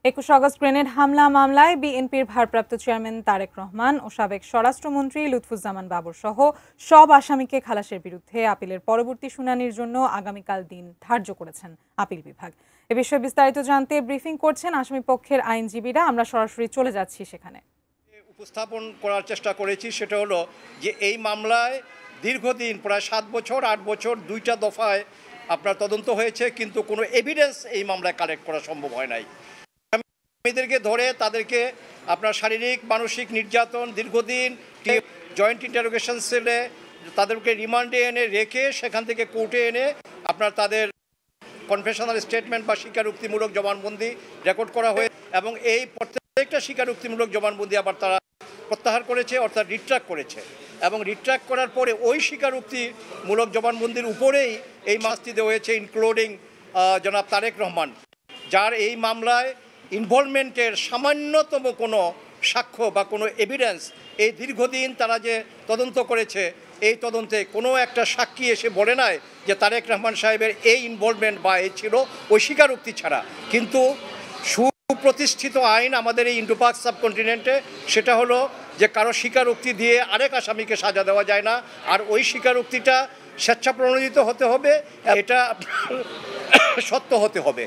২১ August grenade হামলা মামলায় বিএনপির ভারপ্রাপ্ত চেয়ারম্যান তারেক রহমান ও সাবেক স্বরাষ্ট্রমন্ত্রী লুৎফুজ্জামান বাবর সহ সব আসামিকে খালাসের বিরুদ্ধে আপিলের পরবর্তী শুনানির জন্য আগামীকাল দিন ধার্য করেছেন আপিল বিভাগ। এ বিষয়ে বিস্তারিত জানতে ব্রিফিং করছেন আসামি পক্ষের আইনজীবীরা। আমরা সরাসরি চলে যাচ্ছি সেখানে। উপস্থাপন করার চেষ্টা করেছি সেটা হলো যে এই মামলায় দীর্ঘদিন প্রায় 7 বছর 8 বছর 2টা দফায় আপনার তদন্ত হয়েছে, কিন্তু কোনো এভিডেন্স এই মামলায় কালেক্ট করা সম্ভব হয় নাই। আসামিদেরকে ধরে তাদেরকে আপনার শারীরিক মানসিক নির্যাতন দীর্ঘদিন জয়েন্ট ইন্টারোগেশন সেলে তাদেরকে রিমান্ডে এনে রেখে সেখান থেকে কোর্টে এনে আপনার তাদের কনফেশনাল স্টেটমেন্ট বা স্বীকারোক্তিমূলক জবানবন্দি রেকর্ড করা হয়ে এবং এই প্রত্যেকটা স্বীকারোক্তিমূলক জবানবন্দি আবার তারা প্রত্যাহার করেছে, অর্থাৎ রিট্রাক্ট করেছে। এবং রিট্রাক্ট করার পরে ওই স্বীকারোক্তিমূলক জবানবন্দির উপরেই এই শাস্তি দেওয়া হয়েছে, ইনক্লুডিং জনাব তারেক রহমান, যার এই মামলায় ইনভলভমেন্টের সামান্যতম কোনো সাক্ষ্য বা কোনো এভিডেন্স এই দীর্ঘদিন তারা যে তদন্ত করেছে এই তদন্তে কোনো একটা সাক্ষী এসে বলে নাই যে তারেক রহমান সাহেবের এই ইনভলভমেন্ট বা এই ছিল ওই স্বীকারোক্তি ছাড়া। কিন্তু সুপ্রতিষ্ঠিত আইন আমাদের এই ইন্ডো পাক সাবকন্টিনেন্টে সেটা হলো যে কারো স্বীকারোক্তি দিয়ে আরেক আসামিকে সাজা দেওয়া যায় না, আর ওই স্বীকারোক্তিটা স্বেচ্ছাপ্রণোদিত হতে হবে, এটা সত্য হতে হবে।